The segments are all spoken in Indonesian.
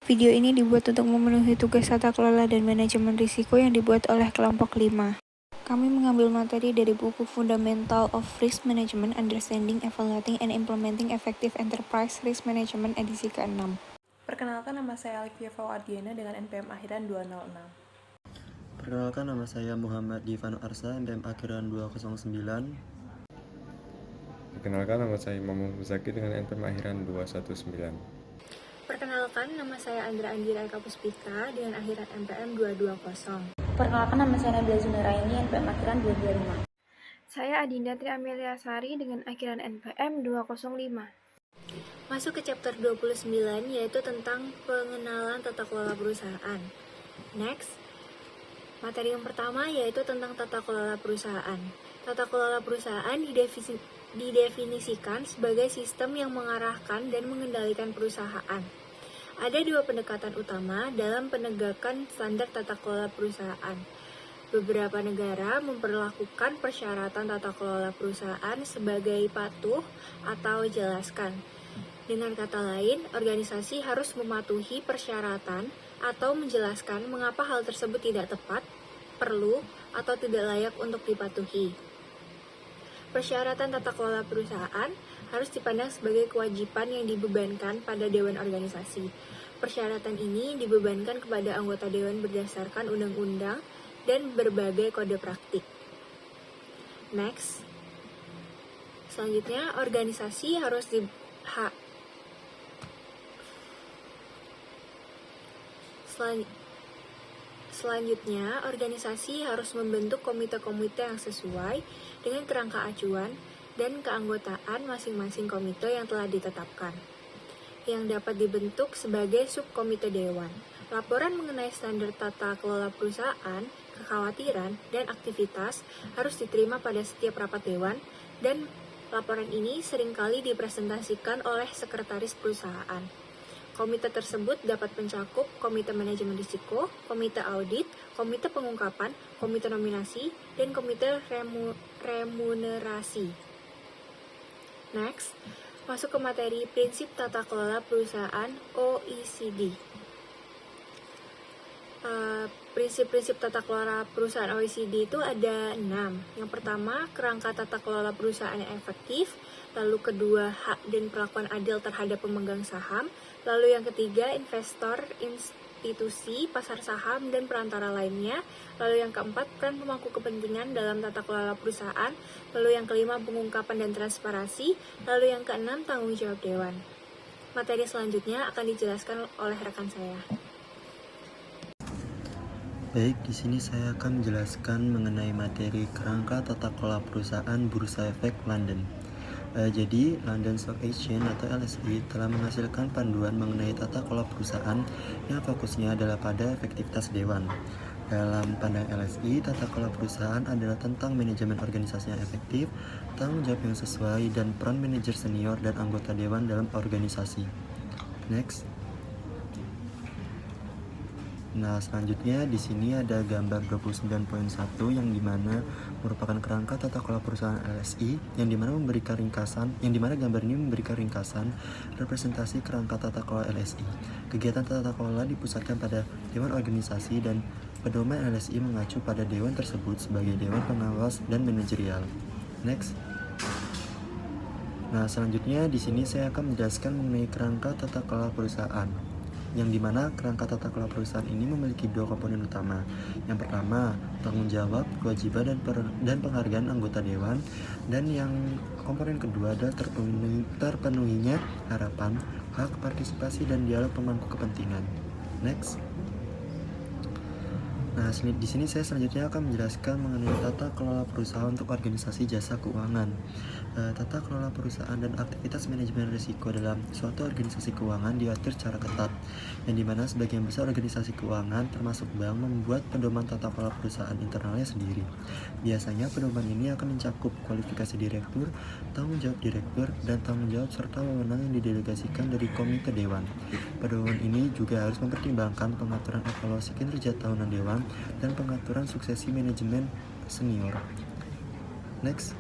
Video ini dibuat untuk memenuhi tugas tata kelola dan manajemen risiko yang dibuat oleh kelompok 5. Kami mengambil materi dari buku Fundamental of Risk Management, Understanding, Evaluating, and Implementing Effective Enterprise Risk Management edisi ke-6. Perkenalkan, nama saya Alifia Fawadiana dengan NPM akhiran 206. Perkenalkan, nama saya Muhammad Divano Arsa, NPM akhiran 209. Perkenalkan, nama saya Imam Muzaki dengan NPM akhiran 219. Perkenalkan, nama saya Andra Andira Eka Puspita dengan akhiran NPM 220. Perkenalkan, nama saya Nabila Zunaraini, NPM akhiran 225. Saya Adinda Tri Amelia Sari dengan akhiran NPM 205. Masuk ke chapter 29, yaitu tentang pengenalan tata kelola perusahaan. Next, materi yang pertama yaitu tentang tata kelola perusahaan. Tata kelola perusahaan didefinisikan sebagai sistem yang mengarahkan dan mengendalikan perusahaan. Ada dua pendekatan utama dalam penegakan standar tata kelola perusahaan. Beberapa negara memperlakukan persyaratan tata kelola perusahaan sebagai patuh atau jelaskan. Dengan kata lain, organisasi harus mematuhi persyaratan atau menjelaskan mengapa hal tersebut tidak tepat, perlu, atau tidak layak untuk dipatuhi. Persyaratan tata kelola perusahaan harus dipandang sebagai kewajiban yang dibebankan pada dewan organisasi. Persyaratan ini dibebankan kepada anggota dewan berdasarkan undang-undang dan berbagai kode praktik. Next, selanjutnya organisasi harus Selanjutnya, organisasi harus membentuk komite-komite yang sesuai dengan kerangka acuan dan keanggotaan masing-masing komite yang telah ditetapkan, yang dapat dibentuk sebagai subkomite dewan. Laporan mengenai standar tata kelola perusahaan, kekhawatiran, dan aktivitas harus diterima pada setiap rapat dewan, dan laporan ini seringkali dipresentasikan oleh sekretaris perusahaan. Komite tersebut dapat mencakup komite manajemen risiko, komite audit, komite pengungkapan, komite nominasi, dan komite remunerasi. Next, masuk ke materi prinsip tata kelola perusahaan OECD. Prinsip-prinsip tata kelola perusahaan OECD itu ada 6. Yang pertama, kerangka tata kelola perusahaan yang efektif. Lalu kedua, hak dan perlakuan adil terhadap pemegang saham. Lalu yang ketiga, investor, institusi, pasar saham, dan perantara lainnya. Lalu yang keempat, peran pemangku kepentingan dalam tata kelola perusahaan. Lalu yang kelima, pengungkapan dan transparansi. Lalu yang keenam, tanggung jawab dewan. Materi selanjutnya akan dijelaskan oleh rekan saya. Baik, di sini saya akan menjelaskan mengenai materi kerangka tata kelola perusahaan Bursa Efek London. Jadi, London Stock Exchange atau LSE telah menghasilkan panduan mengenai tata kelola perusahaan yang fokusnya adalah pada efektivitas dewan. Dalam pandang LSE, tata kelola perusahaan adalah tentang manajemen organisasi yang efektif, tanggung jawab yang sesuai, dan peran manajer senior dan anggota dewan dalam organisasi. Next. Nah, selanjutnya di sini ada gambar 29.1 yang dimana merupakan kerangka tata kelola perusahaan LSI yang dimana gambar ini memberikan ringkasan representasi kerangka tata kelola LSI. Kegiatan tata kelola dipusatkan pada dewan organisasi dan pedoman LSI mengacu pada dewan tersebut sebagai dewan pengawas dan manajerial. Next. Nah, selanjutnya di sini saya akan menjelaskan mengenai kerangka tata kelola perusahaan, yang dimana kerangka tata kelola perusahaan ini memiliki dua komponen utama. Yang pertama, tanggung jawab, kewajiban, dan penghargaan anggota dewan, dan yang komponen kedua adalah terpenuhinya harapan, hak partisipasi, dan dialog pemangku kepentingan. Next. Nah, di sini saya selanjutnya akan menjelaskan mengenai tata kelola perusahaan untuk organisasi jasa keuangan. Tata kelola perusahaan dan aktivitas manajemen risiko dalam suatu organisasi keuangan diatur secara ketat, yang dimana sebagian besar organisasi keuangan termasuk bank membuat pedoman tata kelola perusahaan internalnya sendiri. Biasanya pedoman ini akan mencakup kualifikasi direktur, tanggung jawab direktur, dan tanggung jawab serta wewenang yang didelegasikan dari komite dewan. Pedoman ini juga harus mempertimbangkan pengaturan evaluasi kinerja tahunan dewan dan pengaturan suksesi manajemen senior. Next.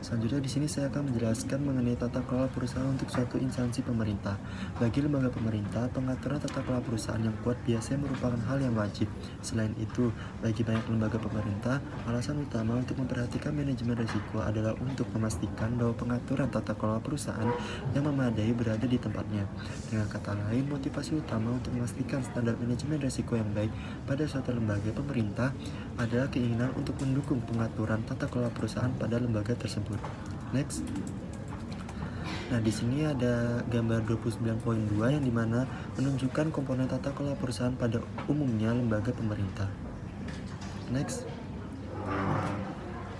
Selanjutnya di sini saya akan menjelaskan mengenai tata kelola perusahaan untuk suatu instansi pemerintah. Bagi lembaga pemerintah, pengaturan tata kelola perusahaan yang kuat biasanya merupakan hal yang wajib. Selain itu, bagi banyak lembaga pemerintah, alasan utama untuk memperhatikan manajemen risiko adalah untuk memastikan bahwa pengaturan tata kelola perusahaan yang memadai berada di tempatnya. Dengan kata lain, motivasi utama untuk memastikan standar manajemen risiko yang baik pada suatu lembaga pemerintah adalah keinginan untuk mendukung pengaturan tata kelola perusahaan pada lembaga tersebut. Next. Nah, di sini ada gambar 29.2 yang dimana menunjukkan komponen tata kelola perusahaan pada umumnya lembaga pemerintah. Next.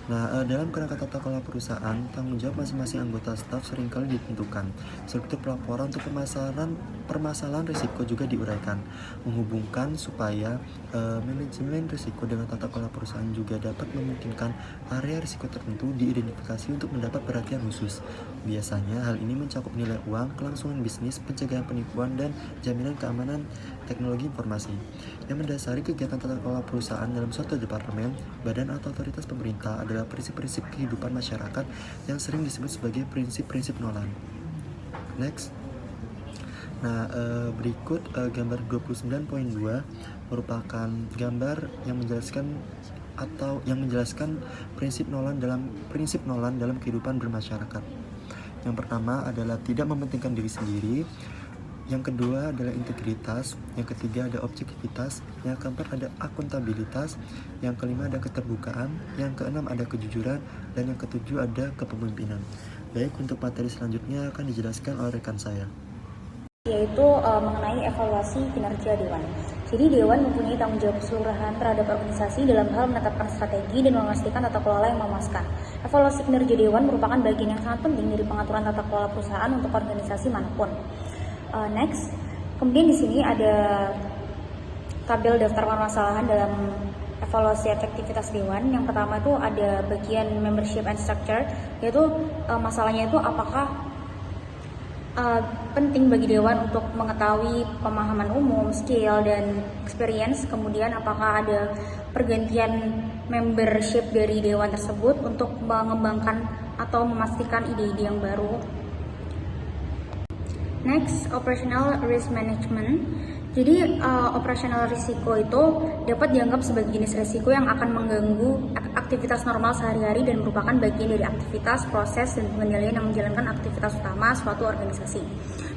Nah, dalam kerangka tata kelola perusahaan, tanggung jawab masing-masing anggota staf seringkali ditentukan. Struktur pelaporan untuk permasalahan risiko juga diuraikan, menghubungkan supaya manajemen risiko dengan tata kelola perusahaan juga dapat memungkinkan area risiko tertentu diidentifikasi untuk mendapat perhatian khusus. Biasanya hal ini mencakup nilai uang, kelangsungan bisnis, pencegahan penipuan, dan jaminan keamanan teknologi informasi. Yang mendasari kegiatan tata kelola perusahaan dalam suatu departemen, badan atau otoritas pemerintah adalah prinsip-prinsip kehidupan masyarakat yang sering disebut sebagai prinsip-prinsip Nolan. Next. Nah, berikut gambar 29.2 merupakan gambar yang menjelaskan prinsip Nolan dalam kehidupan bermasyarakat. Yang pertama adalah tidak mementingkan diri sendiri. Yang kedua adalah integritas, yang ketiga ada objektivitas, yang keempat ada akuntabilitas, yang kelima ada keterbukaan, yang keenam ada kejujuran, dan yang ketujuh ada kepemimpinan. Baik, untuk materi selanjutnya akan dijelaskan oleh rekan saya, yaitu mengenai evaluasi kinerja Dewan. Jadi Dewan mempunyai tanggung jawab keseluruhan terhadap organisasi dalam hal menetapkan strategi dan memastikan tata kelola yang memuaskan. Evaluasi kinerja Dewan merupakan bagian yang sangat penting dari pengaturan tata kelola perusahaan untuk organisasi manapun. Next, kemudian di sini ada tabel daftar permasalahan dalam evaluasi efektivitas Dewan. Yang pertama itu ada bagian membership and structure, yaitu masalahnya itu apakah penting bagi Dewan untuk mengetahui pemahaman umum, skill, dan experience. Kemudian apakah ada pergantian membership dari Dewan tersebut untuk mengembangkan atau memastikan ide-ide yang baru. Next, operational risk management. Jadi operasional risiko itu dapat dianggap sebagai jenis risiko yang akan mengganggu aktivitas normal sehari-hari dan merupakan bagian dari aktivitas, proses, dan pengendalian yang menjalankan aktivitas utama suatu organisasi.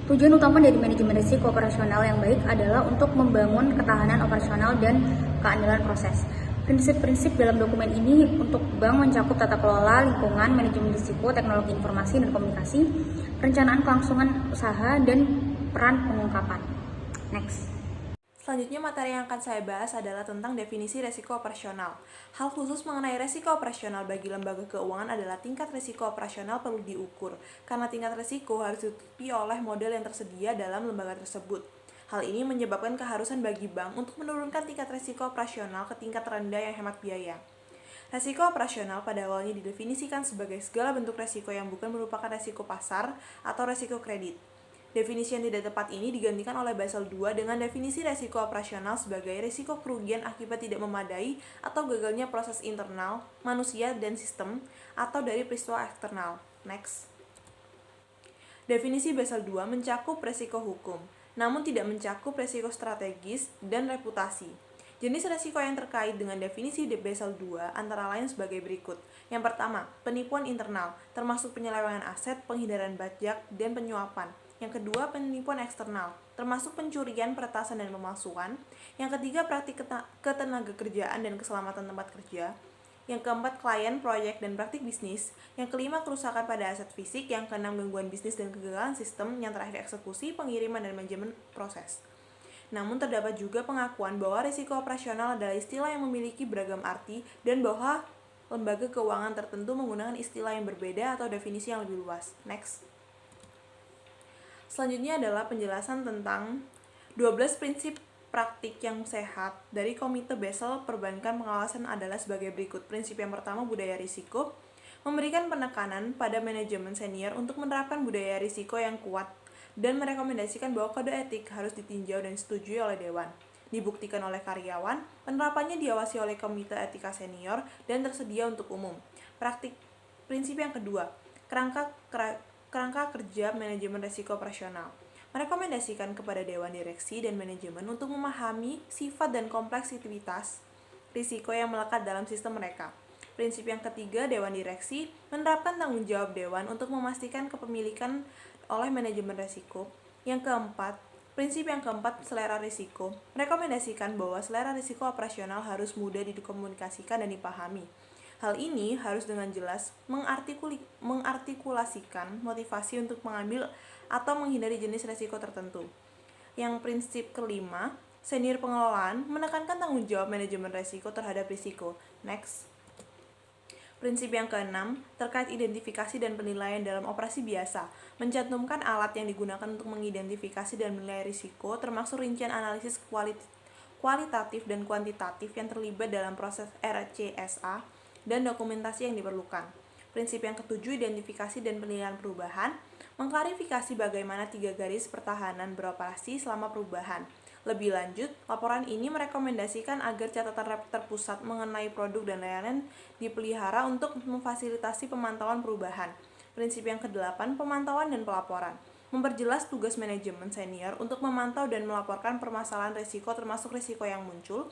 Tujuan utama dari manajemen risiko operasional yang baik adalah untuk membangun ketahanan operasional dan keandalan proses. Prinsip-prinsip dalam dokumen ini untuk bank mencakup tata kelola, lingkungan, manajemen risiko, teknologi informasi dan komunikasi, perencanaan kelangsungan usaha, dan peran pengungkapan. Next. Selanjutnya materi yang akan saya bahas adalah tentang definisi resiko operasional. Hal khusus mengenai resiko operasional bagi lembaga keuangan adalah tingkat resiko operasional perlu diukur, karena tingkat resiko harus ditutupi oleh model yang tersedia dalam lembaga tersebut. Hal ini menyebabkan keharusan bagi bank untuk menurunkan tingkat resiko operasional ke tingkat rendah yang hemat biaya. Resiko operasional pada awalnya didefinisikan sebagai segala bentuk resiko yang bukan merupakan resiko pasar atau resiko kredit. Definisi yang tidak tepat ini digantikan oleh Basel II dengan definisi resiko operasional sebagai resiko kerugian akibat tidak memadai atau gagalnya proses internal, manusia, dan sistem, atau dari peristiwa eksternal. Next. Definisi Basel II mencakup resiko hukum, namun tidak mencakup resiko strategis dan reputasi. Jenis resiko yang terkait dengan definisi Basel II antara lain sebagai berikut. Yang pertama, penipuan internal, termasuk penyelewengan aset, penghindaran pajak, dan penyuapan. Yang kedua, penipuan eksternal, termasuk pencurian, peretasan, dan pemalsuan. Yang ketiga, praktik ketenagakerjaan dan keselamatan tempat kerja. Yang keempat, klien, proyek, dan praktik bisnis. Yang kelima, kerusakan pada aset fisik. Yang keenam, gangguan bisnis dan kegagalan sistem. Yang terakhir, eksekusi, pengiriman, dan manajemen proses. Namun terdapat juga pengakuan bahwa risiko operasional adalah istilah yang memiliki beragam arti dan bahwa lembaga keuangan tertentu menggunakan istilah yang berbeda atau definisi yang lebih luas. Next. Selanjutnya adalah penjelasan tentang 12 prinsip praktik yang sehat dari Komite Basel Perbankan Pengawasan adalah sebagai berikut. Prinsip yang pertama, budaya risiko, memberikan penekanan pada manajemen senior untuk menerapkan budaya risiko yang kuat dan merekomendasikan bahwa kode etik harus ditinjau dan disetujui oleh Dewan. Dibuktikan oleh karyawan, penerapannya diawasi oleh Komite Etika Senior dan tersedia untuk umum. Praktik Prinsip yang kedua, kerangka kerja manajemen risiko operasional. Merekomendasikan kepada Dewan Direksi dan Manajemen untuk memahami sifat dan kompleksitas risiko yang melekat dalam sistem mereka. Prinsip yang ketiga, Dewan Direksi menerapkan tanggung jawab Dewan untuk memastikan kepemilikan oleh manajemen risiko. Prinsip yang keempat, selera risiko. Merekomendasikan bahwa selera risiko operasional harus mudah dikomunikasikan dan dipahami. Hal ini harus dengan jelas mengartikulasikan motivasi untuk mengambil atau menghindari jenis risiko tertentu. Yang prinsip kelima, senior pengelolaan menekankan tanggung jawab manajemen risiko terhadap risiko. Next. Prinsip yang keenam, terkait identifikasi dan penilaian dalam operasi biasa, mencantumkan alat yang digunakan untuk mengidentifikasi dan menilai risiko, termasuk rincian analisis kualitatif dan kuantitatif yang terlibat dalam proses RCSA dan dokumentasi yang diperlukan. Prinsip yang ketujuh, identifikasi dan penilaian perubahan, mengklarifikasi bagaimana 3 garis pertahanan beroperasi selama perubahan. Lebih lanjut, laporan ini merekomendasikan agar catatan terpusat mengenai produk dan layanan dipelihara untuk memfasilitasi pemantauan perubahan. Prinsip yang kedelapan, pemantauan dan pelaporan. Memperjelas tugas manajemen senior untuk memantau dan melaporkan permasalahan risiko termasuk risiko yang muncul.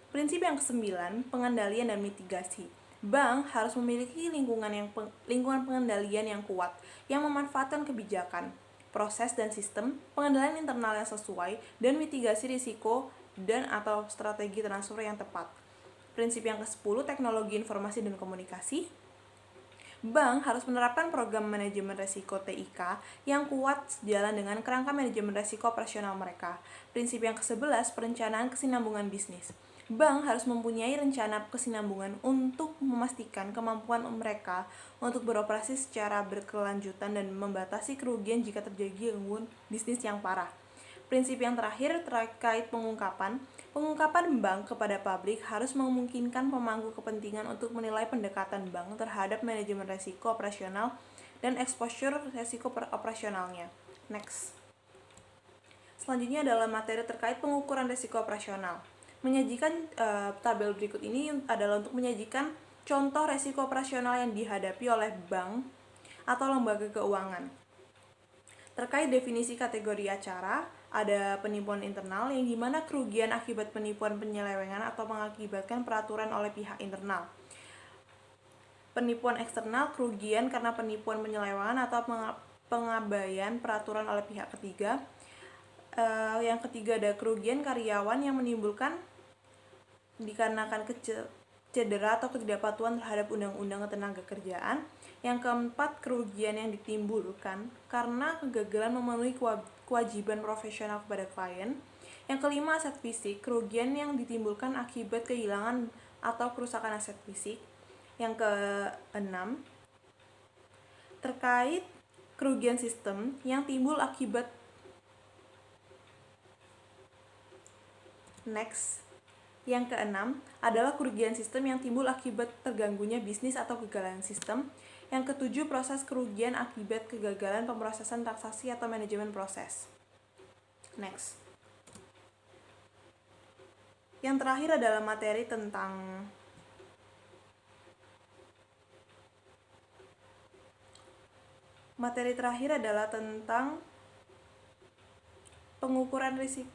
Prinsip yang kesembilan, pengendalian dan mitigasi. Bank harus memiliki lingkungan pengendalian yang kuat yang memanfaatkan kebijakan, proses dan sistem, pengendalian internal yang sesuai, dan mitigasi risiko dan atau strategi transfer yang tepat. Prinsip yang ke-10, teknologi informasi dan komunikasi. Bank harus menerapkan program manajemen risiko TIK yang kuat sejalan dengan kerangka manajemen risiko operasional mereka. Prinsip yang ke-11, perencanaan kesinambungan bisnis. Bank harus mempunyai rencana kesinambungan untuk memastikan kemampuan mereka untuk beroperasi secara berkelanjutan dan membatasi kerugian jika terjadi gangguan bisnis yang parah. Prinsip yang terakhir terkait pengungkapan. Pengungkapan bank kepada publik harus memungkinkan pemangku kepentingan untuk menilai pendekatan bank terhadap manajemen risiko operasional dan exposure risiko operasionalnya. Next. Selanjutnya adalah materi terkait pengukuran risiko operasional. Menyajikan tabel berikut ini adalah untuk menyajikan contoh risiko operasional yang dihadapi oleh bank atau lembaga keuangan. Terkait definisi kategori acara, ada penipuan internal yang dimana kerugian akibat penipuan penyelewengan atau mengakibatkan peraturan oleh pihak internal. Penipuan eksternal, kerugian karena penipuan penyelewengan atau pengabaian peraturan oleh pihak ketiga. Yang ketiga ada kerugian karyawan yang menimbulkan dikarenakan cedera atau ketidakpatuhan terhadap undang-undang ketenagakerjaan. Yang keempat, kerugian yang ditimbulkan karena kegagalan memenuhi kewajiban profesional kepada klien. Yang kelima, aset fisik, kerugian yang ditimbulkan akibat kehilangan atau kerusakan aset fisik. Yang keenam, terkait kerugian sistem yang timbul akibat Next. Yang keenam adalah kerugian sistem yang timbul akibat terganggunya bisnis atau kegagalan sistem. Yang ketujuh, proses kerugian akibat kegagalan pemrosesan transaksi atau manajemen proses. Next. Yang terakhir adalah materi tentang pengukuran risiko.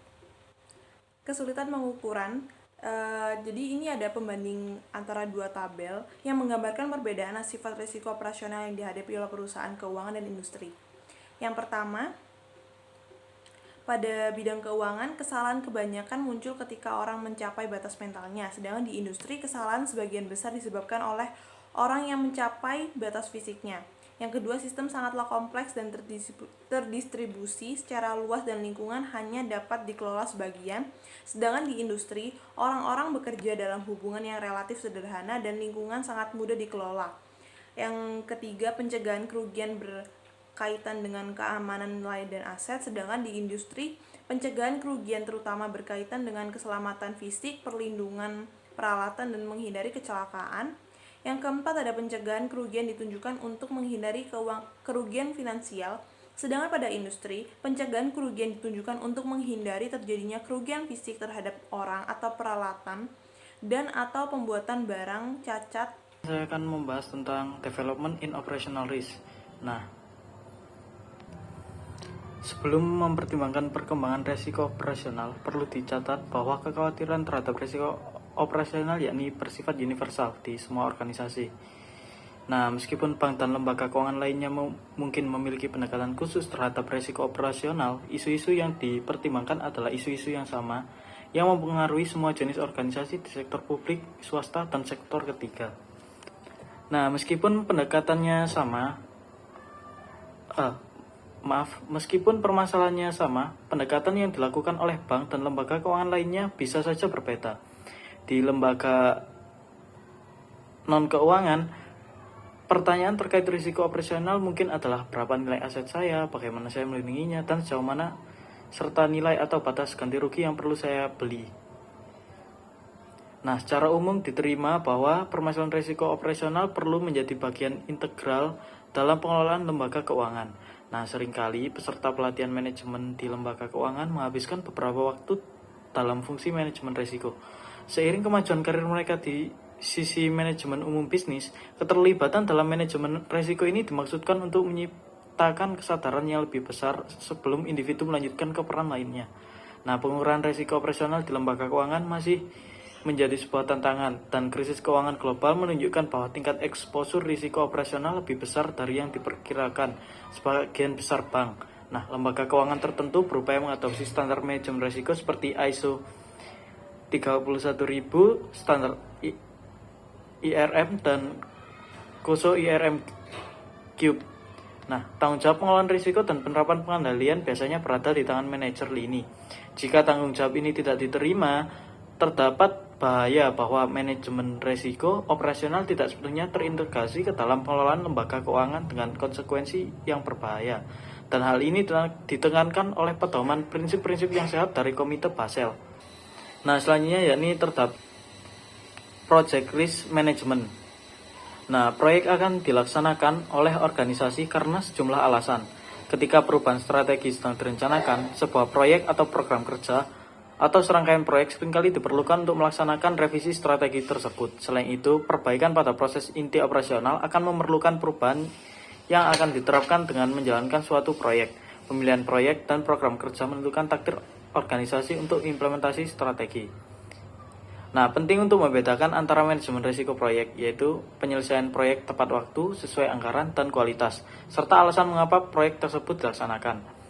Kesulitan pengukuran. Jadi ini ada pembanding antara dua tabel yang menggambarkan perbedaan sifat risiko operasional yang dihadapi oleh perusahaan keuangan dan industri. Yang pertama, pada bidang keuangan, kesalahan kebanyakan muncul ketika orang mencapai batas mentalnya, sedangkan di industri kesalahan sebagian besar disebabkan oleh orang yang mencapai batas fisiknya. Yang kedua, sistem sangatlah kompleks dan terdistribusi secara luas dan lingkungan hanya dapat dikelola sebagian, sedangkan di industri, orang-orang bekerja dalam hubungan yang relatif sederhana dan lingkungan sangat mudah dikelola. Yang ketiga, pencegahan kerugian berkaitan dengan keamanan nilai dan aset, sedangkan di industri, pencegahan kerugian terutama berkaitan dengan keselamatan fisik, perlindungan peralatan, dan menghindari kecelakaan. Yang keempat, ada pencegahan kerugian ditunjukkan untuk menghindari kerugian finansial, sedangkan pada industri, pencegahan kerugian ditunjukkan untuk menghindari terjadinya kerugian fisik terhadap orang atau peralatan dan atau pembuatan barang cacat Saya akan membahas tentang development in operational risk. Nah, sebelum mempertimbangkan perkembangan resiko operasional, perlu dicatat bahwa kekhawatiran terhadap resiko operasional yakni bersifat universal di semua organisasi. Nah, meskipun bank dan lembaga keuangan lainnya mungkin memiliki pendekatan khusus terhadap resiko operasional, isu-isu yang dipertimbangkan adalah isu-isu yang sama yang mempengaruhi semua jenis organisasi di sektor publik, swasta, dan sektor ketiga. Nah, meskipun pendekatannya sama, meskipun permasalahannya sama, pendekatan yang dilakukan oleh bank dan lembaga keuangan lainnya bisa saja berbeda. Di lembaga non-keuangan, pertanyaan terkait risiko operasional mungkin adalah berapa nilai aset saya, bagaimana saya melindunginya, dan sejauh mana serta nilai atau batas ganti rugi yang perlu saya beli. Nah, secara umum diterima bahwa permasalahan risiko operasional perlu menjadi bagian integral dalam pengelolaan lembaga keuangan. Nah, seringkali peserta pelatihan manajemen di lembaga keuangan menghabiskan beberapa waktu dalam fungsi manajemen risiko. Seiring kemajuan karir mereka di sisi manajemen umum bisnis, keterlibatan dalam manajemen risiko ini dimaksudkan untuk menciptakan kesadaran yang lebih besar sebelum individu melanjutkan ke peran lainnya. Nah, pengurangan risiko operasional di lembaga keuangan masih menjadi sebuah tantangan, dan krisis keuangan global menunjukkan bahwa tingkat eksposur risiko operasional lebih besar dari yang diperkirakan sebagian besar bank. Nah, lembaga keuangan tertentu berupaya mengadopsi standar manajemen risiko seperti ISO 31000, standar IRM, dan COSO IRM Cube. Nah, tanggung jawab pengelolaan risiko dan penerapan pengendalian biasanya berada di tangan manajer lini. Jika tanggung jawab ini tidak diterima, terdapat bahaya bahwa manajemen risiko operasional tidak sepenuhnya terintegrasi ke dalam pengelolaan lembaga keuangan dengan konsekuensi yang berbahaya. Dan hal ini ditekankan oleh pedoman prinsip-prinsip yang sehat dari Komite Basel. Nah, selanjutnya yakni terdapat Project Risk Management. Nah, proyek akan dilaksanakan oleh organisasi karena sejumlah alasan. Ketika perubahan strategi sedang direncanakan, sebuah proyek atau program kerja atau serangkaian proyek seringkali diperlukan untuk melaksanakan revisi strategi tersebut. Selain itu, perbaikan pada proses inti operasional akan memerlukan perubahan yang akan diterapkan dengan menjalankan suatu proyek. Pemilihan proyek dan program kerja menentukan takdir organisasi untuk implementasi strategi. Nah, penting untuk membedakan antara manajemen risiko proyek, yaitu penyelesaian proyek tepat waktu, sesuai anggaran, dan kualitas, serta alasan mengapa proyek tersebut dilaksanakan.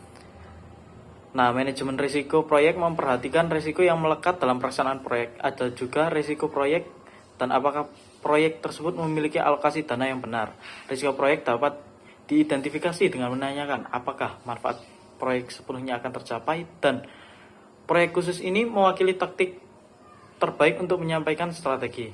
Nah, manajemen risiko proyek memperhatikan risiko yang melekat dalam pelaksanaan proyek. Ada juga risiko proyek dan apakah proyek tersebut memiliki alokasi dana yang benar. Risiko proyek dapat diidentifikasi dengan menanyakan apakah manfaat proyek sepenuhnya akan tercapai, dan proyek khusus ini mewakili taktik terbaik untuk menyampaikan strategi.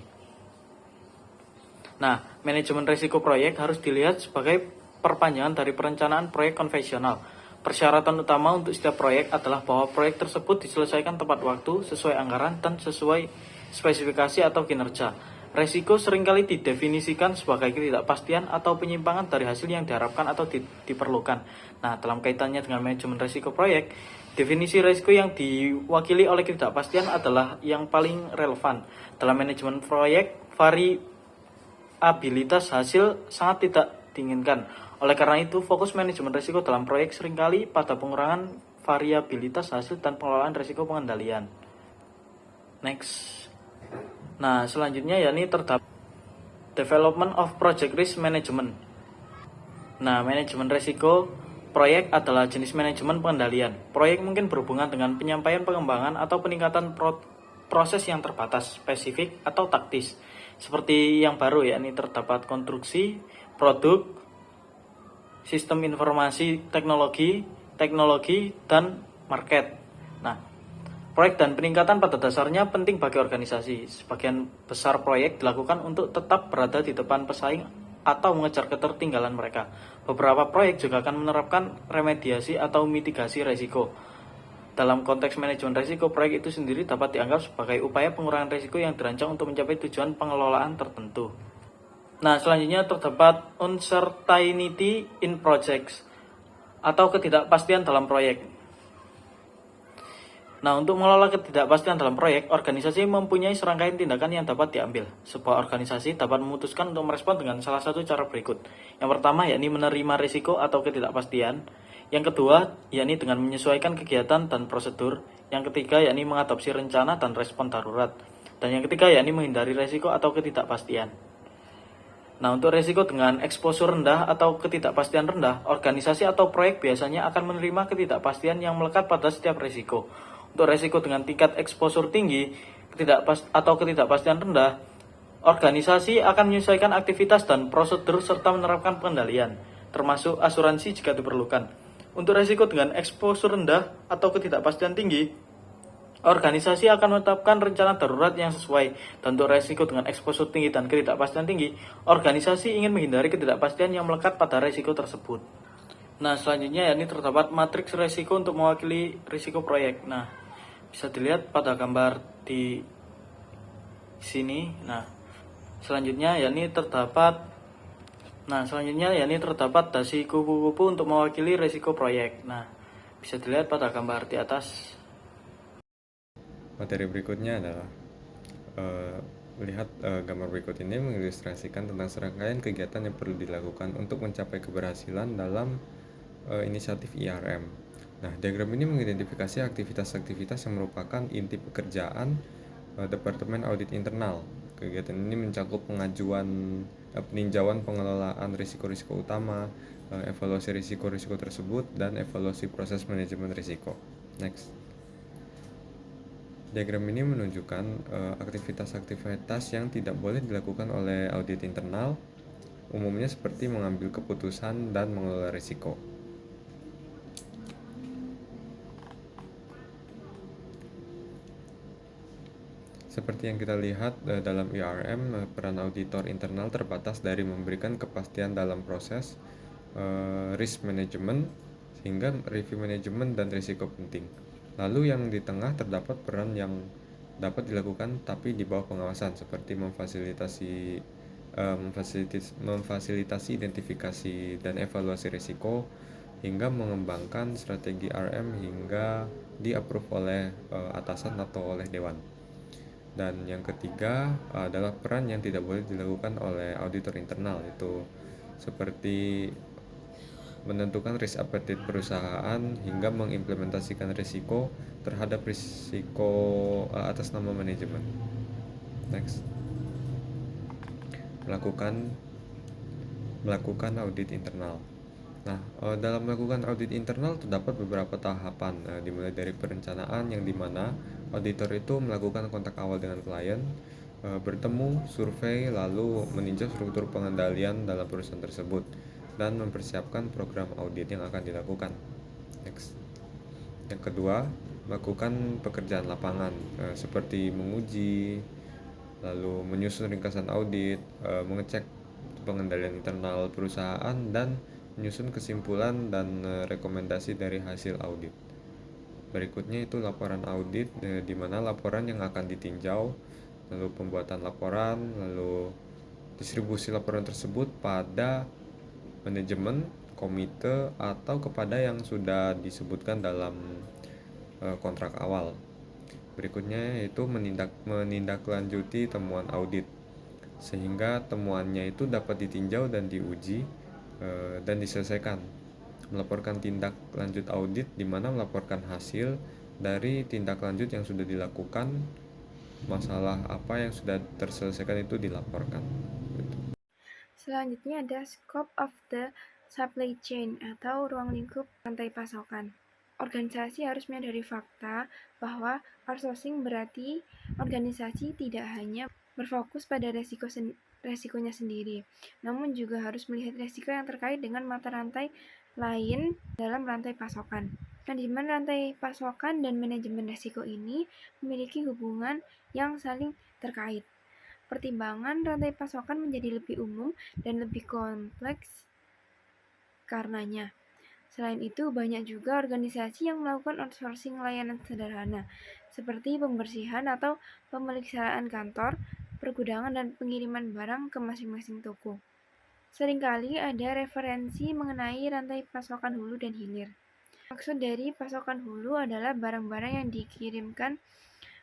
Nah, manajemen risiko proyek harus dilihat sebagai perpanjangan dari perencanaan proyek konvensional. Persyaratan utama untuk setiap proyek adalah bahwa proyek tersebut diselesaikan tepat waktu, sesuai anggaran, dan sesuai spesifikasi atau kinerja. Risiko seringkali didefinisikan sebagai ketidakpastian atau penyimpangan dari hasil yang diharapkan atau diperlukan. Nah, dalam kaitannya dengan manajemen risiko proyek, definisi risiko yang diwakili oleh ketidakpastian adalah yang paling relevan. Dalam manajemen proyek, variabilitas hasil sangat tidak diinginkan. Oleh karena itu, fokus manajemen risiko dalam proyek seringkali pada pengurangan variabilitas hasil dan pengelolaan risiko pengendalian. Next. Nah, selanjutnya yakni terdapat Development of Project Risk Management. Nah, manajemen risiko proyek adalah jenis manajemen pengendalian. Proyek mungkin berhubungan dengan penyampaian pengembangan atau peningkatan proses yang terbatas, spesifik, atau taktis. Seperti yang baru yakni terdapat konstruksi, produk, sistem informasi teknologi, dan market. Nah, proyek dan peningkatan pada dasarnya penting bagi organisasi. Sebagian besar proyek dilakukan untuk tetap berada di depan pesaing atau mengejar ketertinggalan mereka. Beberapa proyek juga akan menerapkan remediasi atau mitigasi risiko. Dalam konteks manajemen risiko, proyek itu sendiri dapat dianggap sebagai upaya pengurangan risiko yang dirancang untuk mencapai tujuan pengelolaan tertentu. Nah, selanjutnya terdapat uncertainty in projects atau ketidakpastian dalam proyek. Nah, untuk mengelola ketidakpastian dalam proyek, organisasi mempunyai serangkaian tindakan yang dapat diambil. Sebuah organisasi dapat memutuskan untuk merespon dengan salah satu cara berikut. Yang pertama, yakni menerima risiko atau ketidakpastian. Yang kedua, yakni dengan menyesuaikan kegiatan dan prosedur. Yang ketiga, yakni mengadopsi rencana dan respon darurat. Dan yang ketiga, yakni menghindari risiko atau ketidakpastian. Nah, untuk risiko dengan eksposur rendah atau ketidakpastian rendah, organisasi atau proyek biasanya akan menerima ketidakpastian yang melekat pada setiap risiko. Untuk risiko dengan tingkat eksposur tinggi atau ketidakpastian rendah, organisasi akan menyesuaikan aktivitas dan prosedur serta menerapkan pengendalian, termasuk asuransi jika diperlukan. Untuk risiko dengan eksposur rendah atau ketidakpastian tinggi, organisasi akan menetapkan rencana darurat yang sesuai. Dan untuk risiko dengan eksposur tinggi dan ketidakpastian tinggi, organisasi ingin menghindari ketidakpastian yang melekat pada risiko tersebut. Nah, selanjutnya yakni terdapat matriks risiko untuk mewakili risiko proyek. Nah, bisa dilihat pada gambar di sini. Nah, selanjutnya yakni terdapat dasi kupu-kupu untuk mewakili risiko proyek. Nah, bisa dilihat pada gambar di atas. Materi berikutnya adalah gambar berikut ini mengilustrasikan tentang serangkaian kegiatan yang perlu dilakukan untuk mencapai keberhasilan dalam inisiatif IRM. Nah, diagram ini mengidentifikasi aktivitas-aktivitas yang merupakan inti pekerjaan Departemen Audit Internal. Kegiatan ini mencakup peninjauan pengelolaan risiko-risiko utama, evaluasi risiko-risiko tersebut, dan evaluasi proses manajemen risiko. Next. Diagram ini menunjukkan aktivitas-aktivitas yang tidak boleh dilakukan oleh audit internal, umumnya seperti mengambil keputusan dan mengelola risiko. Seperti yang kita lihat dalam IRM, peran auditor internal terbatas dari memberikan kepastian dalam proses risk management, sehingga review manajemen dan risiko penting. Lalu yang di tengah terdapat peran yang dapat dilakukan tapi di bawah pengawasan, seperti memfasilitasi identifikasi dan evaluasi risiko, hingga mengembangkan strategi RM hingga di-approve oleh atasan atau oleh dewan. Dan yang ketiga adalah peran yang tidak boleh dilakukan oleh auditor internal, itu seperti menentukan risk appetite perusahaan hingga mengimplementasikan risiko terhadap risiko atas nama manajemen. Next. Melakukan audit internal. Nah, dalam melakukan audit internal terdapat beberapa tahapan, dimulai dari perencanaan yang dimana auditor itu melakukan kontak awal dengan klien, bertemu, survei, lalu meninjau struktur pengendalian dalam perusahaan tersebut, dan mempersiapkan program audit yang akan dilakukan. Next. Yang kedua, melakukan pekerjaan lapangan, seperti menguji, lalu menyusun ringkasan audit, mengecek pengendalian internal perusahaan, dan menyusun kesimpulan dan rekomendasi dari hasil audit. Berikutnya itu laporan audit, di mana laporan yang akan ditinjau, lalu pembuatan laporan, lalu distribusi laporan tersebut pada manajemen, komite, atau kepada yang sudah disebutkan dalam kontrak awal. Berikutnya yaitu menindaklanjuti temuan audit, sehingga temuannya itu dapat ditinjau dan diuji dan diselesaikan. Melaporkan tindak lanjut audit, di mana melaporkan hasil dari tindak lanjut yang sudah dilakukan, masalah apa yang sudah terselesaikan itu dilaporkan. Selanjutnya ada scope of the supply chain atau ruang lingkup rantai pasokan. Organisasi harus menyadari fakta bahwa outsourcing berarti organisasi tidak hanya berfokus pada resikonya sendiri, namun juga harus melihat resiko yang terkait dengan mata rantai lain dalam rantai pasokan. Manajemen rantai pasokan dan manajemen resiko ini memiliki hubungan yang saling terkait. Pertimbangan rantai pasokan menjadi lebih umum dan lebih kompleks karenanya. Selain itu, banyak juga organisasi yang melakukan outsourcing layanan sederhana, seperti pembersihan atau pemeliharaan kantor, pergudangan, dan pengiriman barang ke masing-masing toko. Seringkali ada referensi mengenai rantai pasokan hulu dan hilir. Maksud dari pasokan hulu adalah barang-barang yang dikirimkan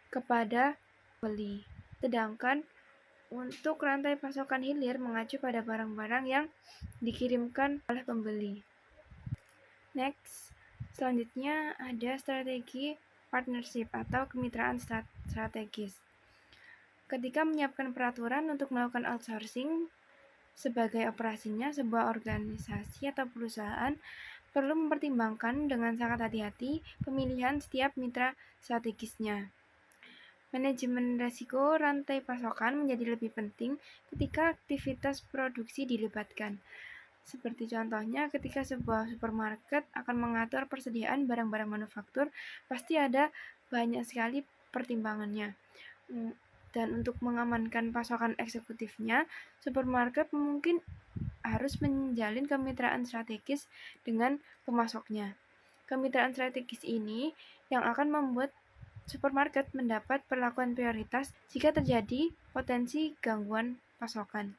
kepada pembeli. Sedangkan untuk rantai pasokan hilir mengacu pada barang-barang yang dikirimkan oleh pembeli. Next, selanjutnya ada strategi partnership atau kemitraan strategis. Ketika menyiapkan peraturan untuk melakukan outsourcing sebagai operasinya, sebuah organisasi atau perusahaan perlu mempertimbangkan dengan sangat hati-hati pemilihan setiap mitra strategisnya. Manajemen risiko rantai pasokan menjadi lebih penting ketika aktivitas produksi dilibatkan. Seperti contohnya ketika sebuah supermarket akan mengatur persediaan barang-barang manufaktur, pasti ada banyak sekali pertimbangannya. Dan untuk mengamankan pasokan eksekutifnya, supermarket mungkin harus menjalin kemitraan strategis dengan pemasoknya. Kemitraan strategis ini yang akan membuat supermarket mendapat perlakuan prioritas jika terjadi potensi gangguan pasokan.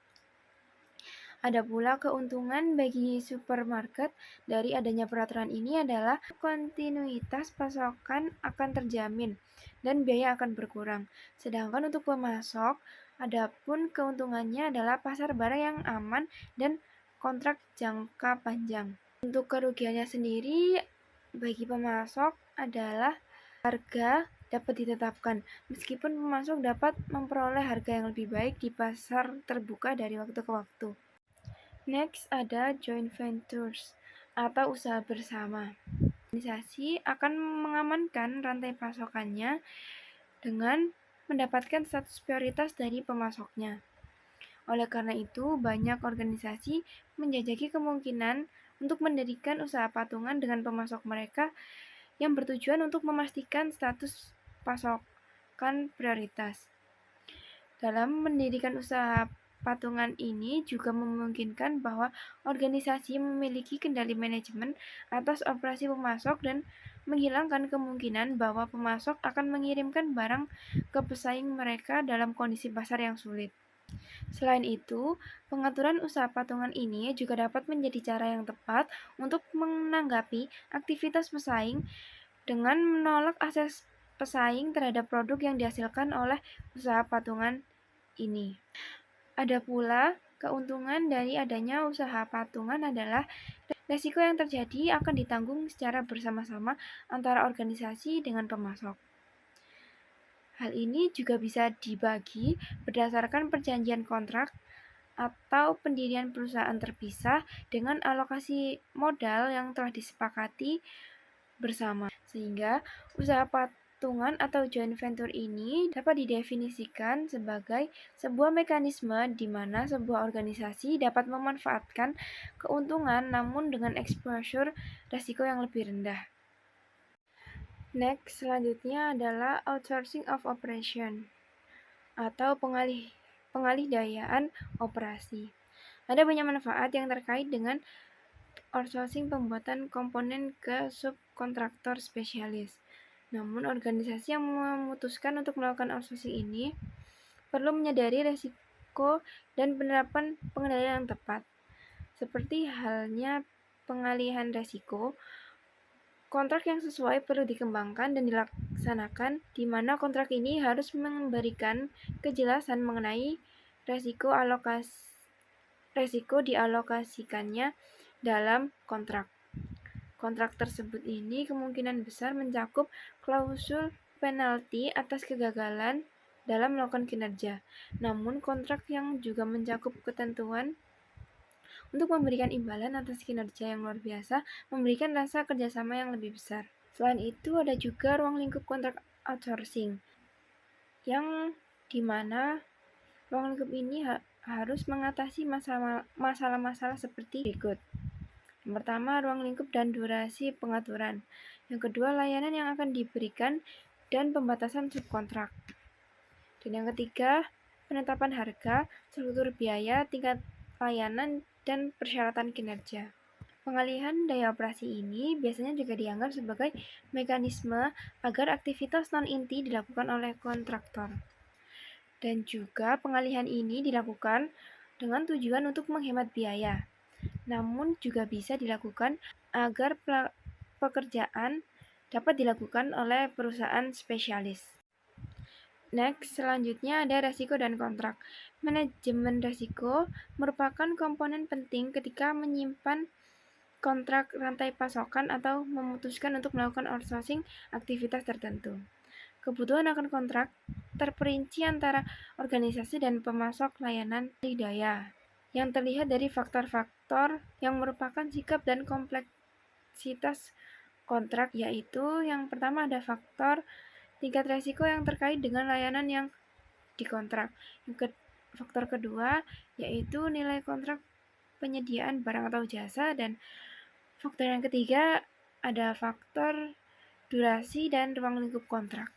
Ada pula keuntungan bagi supermarket dari adanya peraturan ini adalah kontinuitas pasokan akan terjamin dan biaya akan berkurang. Sedangkan untuk pemasok, adapun keuntungannya adalah pasar barang yang aman dan kontrak jangka panjang. Untuk kerugiannya sendiri bagi pemasok adalah harga dapat ditetapkan, meskipun pemasok dapat memperoleh harga yang lebih baik di pasar terbuka dari waktu ke waktu. Next ada joint ventures atau usaha bersama. Organisasi akan mengamankan rantai pasokannya dengan mendapatkan status prioritas dari pemasoknya. Oleh karena itu, banyak organisasi menjajaki kemungkinan untuk mendirikan usaha patungan dengan pemasok mereka yang bertujuan untuk memastikan status pasokan prioritas. Dalam mendirikan usaha patungan ini juga memungkinkan bahwa organisasi memiliki kendali manajemen atas operasi pemasok dan menghilangkan kemungkinan bahwa pemasok akan mengirimkan barang ke pesaing mereka dalam kondisi pasar yang sulit. Selain itu, pengaturan usaha patungan ini juga dapat menjadi cara yang tepat untuk menanggapi aktivitas pesaing dengan menolak akses pesaing terhadap produk yang dihasilkan oleh usaha patungan ini. Ada pula keuntungan dari adanya usaha patungan adalah resiko yang terjadi akan ditanggung secara bersama-sama antara organisasi dengan pemasok. Hal ini juga bisa dibagi berdasarkan perjanjian kontrak atau pendirian perusahaan terpisah dengan alokasi modal yang telah disepakati bersama. Sehingga usaha patungan atau joint venture ini dapat didefinisikan sebagai sebuah mekanisme di mana sebuah organisasi dapat memanfaatkan keuntungan namun dengan exposure risiko yang lebih rendah. Next, selanjutnya adalah outsourcing of operation atau pengalih-dayaan operasi. Ada banyak manfaat yang terkait dengan outsourcing pembuatan komponen ke subkontraktor spesialis. Namun, organisasi yang memutuskan untuk melakukan outsourcing ini perlu menyadari risiko dan penerapan pengendalian yang tepat. Seperti halnya pengalihan risiko, kontrak yang sesuai perlu dikembangkan dan dilaksanakan, di mana kontrak ini harus memberikan kejelasan mengenai risiko dialokasikannya dalam kontrak. Kontrak tersebut ini kemungkinan besar mencakup klausul penalti atas kegagalan dalam melakukan kinerja. Namun kontrak yang juga mencakup ketentuan untuk memberikan imbalan atas kinerja yang luar biasa, memberikan rasa kerjasama yang lebih besar. Selain itu ada juga ruang lingkup kontrak outsourcing, yang dimana ruang lingkup ini harus mengatasi masalah-masalah seperti berikut. Yang pertama, ruang lingkup dan durasi pengaturan. Yang kedua, layanan yang akan diberikan dan pembatasan subkontrak. Dan yang ketiga, penetapan harga, struktur biaya, tingkat layanan, dan persyaratan kinerja. Pengalihan daya operasi ini biasanya juga dianggap sebagai mekanisme agar aktivitas non-inti dilakukan oleh kontraktor. Dan juga pengalihan ini dilakukan dengan tujuan untuk menghemat biaya. Namun juga bisa dilakukan agar pekerjaan dapat dilakukan oleh perusahaan spesialis. Next, selanjutnya ada resiko dan kontrak. Manajemen resiko merupakan komponen penting ketika menyimpan kontrak rantai pasokan atau memutuskan untuk melakukan outsourcing aktivitas tertentu. Kebutuhan akan kontrak terperinci antara organisasi dan pemasok layanan daya yang terlihat dari faktor-faktor yang merupakan sikap dan kompleksitas kontrak, yaitu yang pertama ada faktor tingkat resiko yang terkait dengan layanan yang dikontrak. Faktor kedua yaitu nilai kontrak penyediaan barang atau jasa, dan faktor yang ketiga ada faktor durasi dan ruang lingkup kontrak.